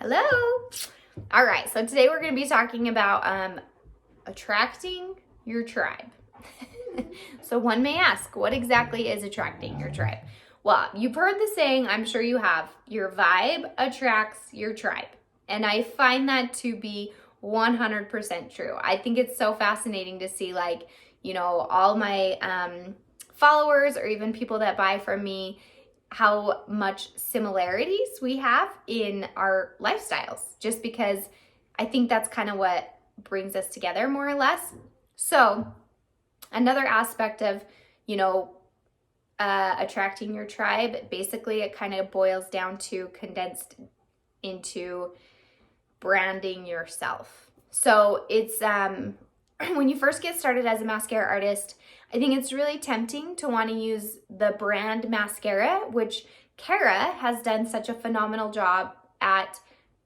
Hello. All right, so today we're going to be talking about attracting your tribe. So one may ask, what exactly is attracting your tribe? Well, you've heard the saying, I'm sure you have, your vibe attracts your tribe. And I find that to be 100% true. I think it's so fascinating to see, like, all my followers or even people that buy from me, how much similarities we have in our lifestyles, just because I think that's kind of what brings us together more or less. So another aspect of, attracting your tribe, basically it kind of boils down to condensed into branding yourself. So it's when you first get started as a mascara artist, I think it's really tempting to want to use the brand mascara, which Kara has done such a phenomenal job at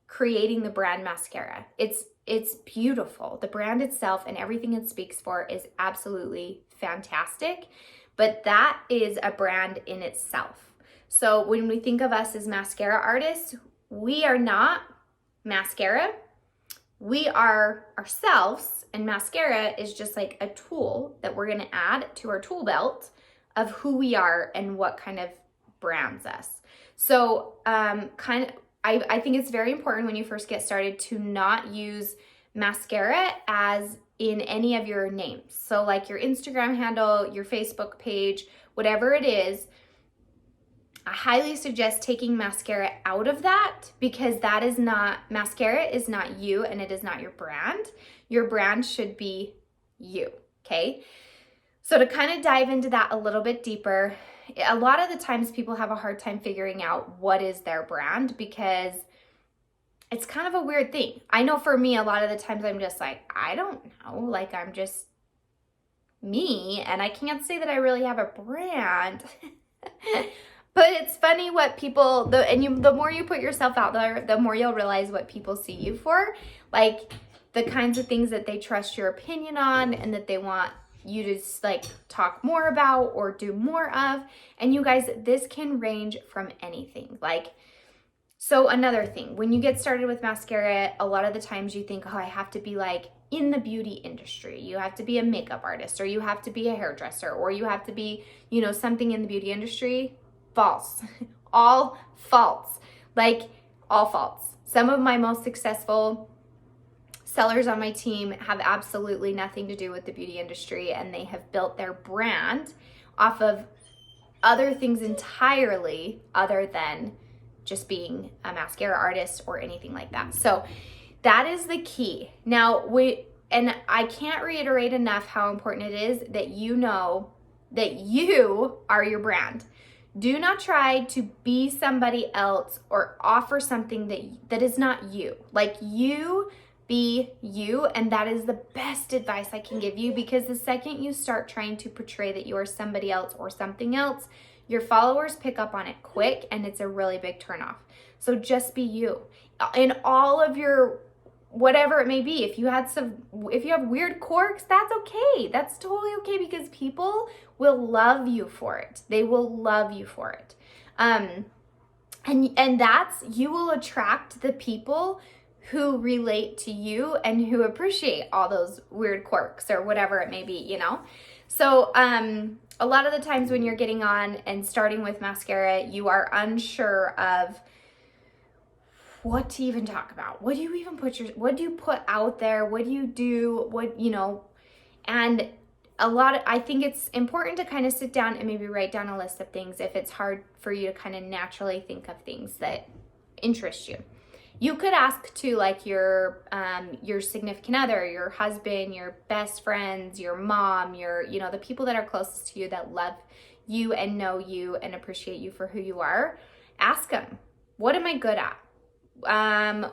creating the brand mascara. It's beautiful. The brand itself and everything it speaks for is absolutely fantastic, but that is a brand in itself. So when we think of us as mascara artists, we are not mascara. We are ourselves, and mascara is just like a tool that we're going to add to our tool belt of who we are and what kind of brands us. So I think it's very important when you first get started to not use mascara as in any of your names. So like your Instagram handle, your Facebook page, whatever it is, I highly suggest taking mascara out of that, because that is not, mascara is not you and it is not your brand. Your brand should be you, okay? So to kind of dive into that a little bit deeper, a lot of the times people have a hard time figuring out what is their brand, because it's kind of a weird thing. I know for me, a lot of the times I'm just like, I don't know, like I'm just me, and I can't say that I really have a brand. But it's funny what people, the more you put yourself out there, the more you'll realize what people see you for. Like the kinds of things that they trust your opinion on and that they want you to like talk more about or do more of. And you guys, this can range from anything. So another thing, when you get started with mascara, a lot of the times you think, oh, I have to be like in the beauty industry. You have to be a makeup artist, or you have to be a hairdresser, or you have to be, something in the beauty industry. False. All false. All false. Some of my most successful sellers on my team have absolutely nothing to do with the beauty industry, and they have built their brand off of other things entirely other than just being a mascara artist or anything like that. So that is the key. Now, and I can't reiterate enough how important it is that you know that you are your brand. Do not try to be somebody else or offer something that is not you. Like, you be you, and that is the best advice I can give you, because the second you start trying to portray that you are somebody else or something else, your followers pick up on it quick, and it's a really big turnoff. So just be you. In all of your whatever it may be. If you have weird quirks, that's okay. That's totally okay, because people will love you for it. They will love you for it. And you will attract the people who relate to you and who appreciate all those weird quirks or whatever it may be, So a lot of the times when you're getting on and starting with mascara, you are unsure of what to even talk about. What do you even what do you put out there? What do you do? And I think it's important to kind of sit down and maybe write down a list of things if it's hard for you to kind of naturally think of things that interest you. You could ask to like your significant other, your husband, your best friends, your mom, the people that are closest to you that love you and know you and appreciate you for who you are. Ask them, what am I good at?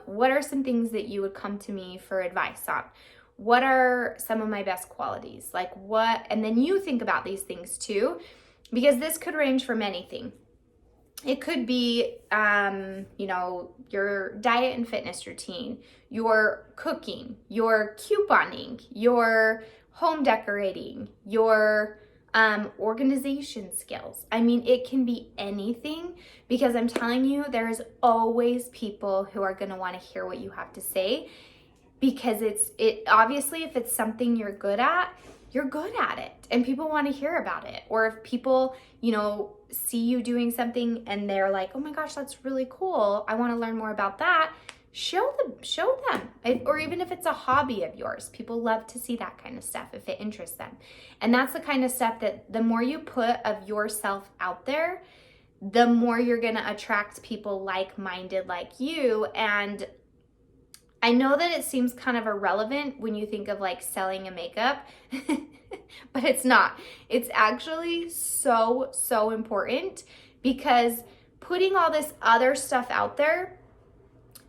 What are some things that you would come to me for advice on? What are some of my best qualities? And then you think about these things too, because this could range from anything. It could be, your diet and fitness routine, your cooking, your couponing, your home decorating, your organization skills. I mean, it can be anything, because I'm telling you, there's always people who are going to want to hear what you have to say, because it obviously, if it's something you're good at, you're good at it and people want to hear about it. Or if people, see you doing something and they're like, oh my gosh, that's really cool, I want to learn more about that. Show them. Or even if it's a hobby of yours, people love to see that kind of stuff if it interests them. And that's the kind of stuff that the more you put of yourself out there, the more you're going to attract people like-minded like you. And I know that it seems kind of irrelevant when you think of like selling a makeup, but it's not. It's actually so, so important, because putting all this other stuff out there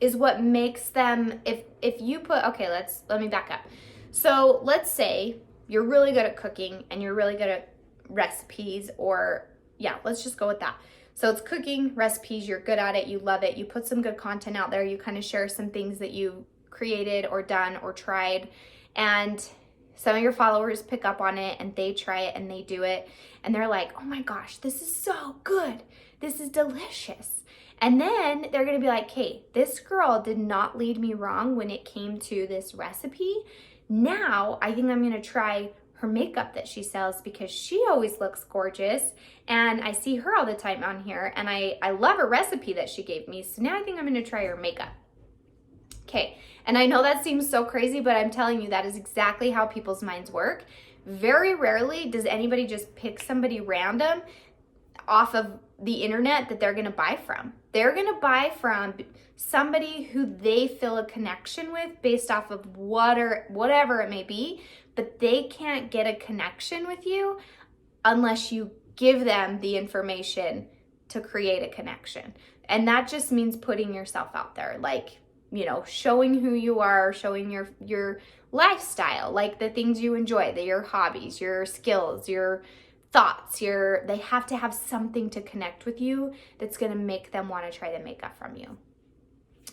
is what makes them, if you put, okay, let me back up. So let's say you're really good at cooking and you're really good at recipes, or yeah, let's just go with that. So it's cooking, recipes, you're good at it, you love it, you put some good content out there, you kind of share some things that you created or done or tried, and some of your followers pick up on it and they try it and they do it and they're like, oh my gosh, this is so good, this is delicious. And then they're gonna be like, hey, this girl did not lead me wrong when it came to this recipe. Now I think I'm gonna try her makeup that she sells, because she always looks gorgeous and I see her all the time on here, and I love her recipe that she gave me. So now I think I'm gonna try her makeup. Okay, and I know that seems so crazy, but I'm telling you, that is exactly how people's minds work. Very rarely does anybody just pick somebody random off of the internet that they're gonna buy from. They're gonna buy from somebody who they feel a connection with based off of whatever it may be, but they can't get a connection with you unless you give them the information to create a connection. And that just means putting yourself out there, like, showing who you are, showing your lifestyle, like the things you enjoy, your hobbies, your skills, your thoughts, they have to have something to connect with you that's going to make them want to try the makeup from you.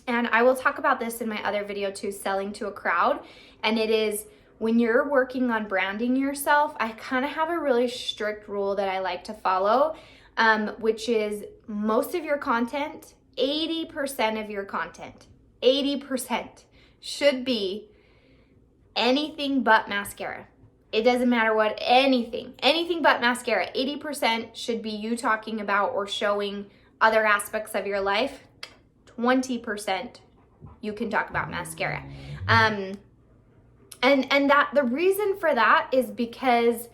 And I will talk about this in my other video too, selling to a crowd. And it is, when you're working on branding yourself, I kind of have a really strict rule that I like to follow, which is most of your content, 80% of your content, 80% should be anything but mascara. It doesn't matter what, anything but mascara. 80% should be you talking about or showing other aspects of your life. 20% you can talk about mascara. And that the reason for that is because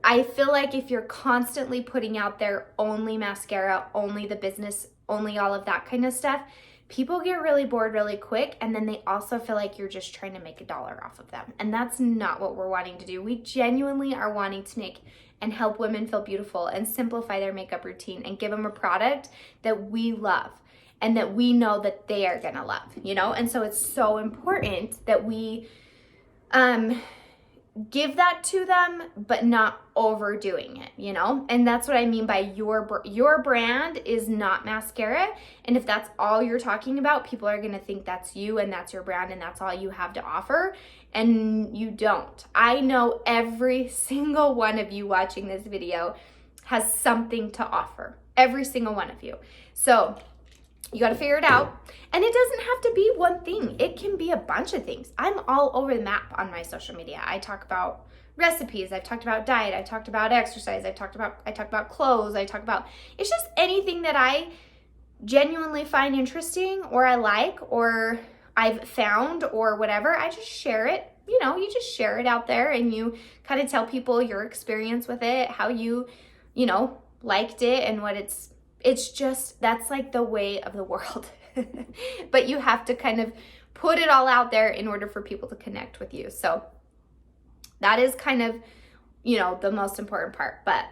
I feel like if you're constantly putting out there only mascara, only the business, only all of that kind of stuff, people get really bored really quick, and then they also feel like you're just trying to make a dollar off of them. And that's not what we're wanting to do. We genuinely are wanting to make and help women feel beautiful and simplify their makeup routine and give them a product that we love and that we know that they are gonna love, And so it's so important that we give that to them, but not overdoing it, And that's what I mean by your brand is not mascara. And if that's all you're talking about, people are going to think that's you and that's your brand and that's all you have to offer. And you don't. I know every single one of you watching this video has something to offer. Every single one of you. So you got to figure it out. And it doesn't have to be one thing. It can be a bunch of things. I'm all over the map on my social media. I talk about recipes. I've talked about diet. I've talked about exercise. I talk about clothes. It's just anything that I genuinely find interesting or I like or I've found or whatever. I just share it. You just share it out there and you kind of tell people your experience with it, how you liked it and what it's just, that's like the way of the world. But you have to kind of put it all out there in order for people to connect with you. So that is kind of, the most important part, but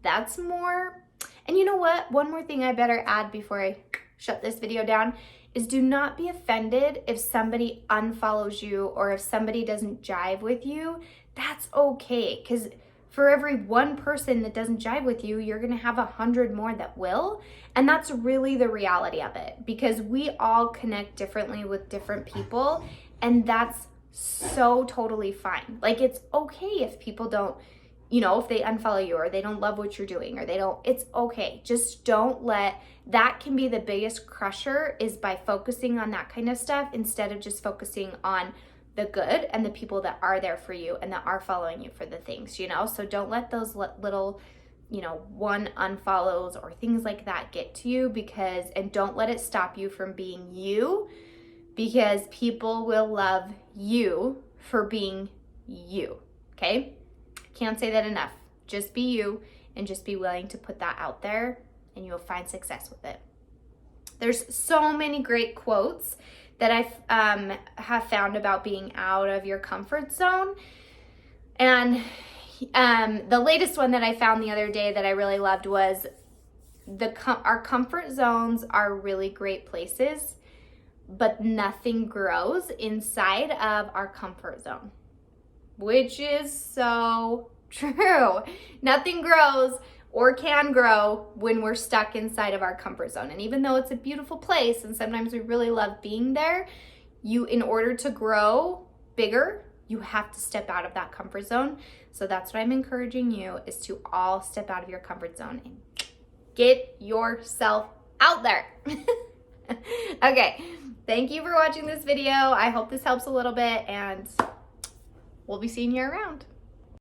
that's more. And you know what? One more thing I better add before I shut this video down is do not be offended if somebody unfollows you or if somebody doesn't jive with you. That's okay, because for every one person that doesn't jive with you, you're gonna have 100 more that will. And that's really the reality of it, because we all connect differently with different people, and that's so totally fine. Like, it's okay if people don't you know, if they unfollow you or they don't love what you're doing or they don't, it's okay. Just don't let, that can be the biggest crusher, is by focusing on that kind of stuff instead of just focusing on the good and the people that are there for you and that are following you for the things, you know? So don't let those little, you know, one unfollows or things like that get to you, because, and don't let it stop you from being you, because people will love you for being you, okay? Can't say that enough. Just be you and just be willing to put that out there and you'll find success with it. There's so many great quotes that I have found about being out of your comfort zone. And the latest one that I found the other day that I really loved was, our comfort zones are really great places, but nothing grows inside of our comfort zone. Which is so true. Nothing grows or can grow when we're stuck inside of our comfort zone. And even though it's a beautiful place and sometimes we really love being there, in order to grow bigger, you have to step out of that comfort zone. So that's what I'm encouraging you, is to all step out of your comfort zone and get yourself out there. Okay, thank you for watching this video. I hope this helps a little bit, and we'll be seeing you around.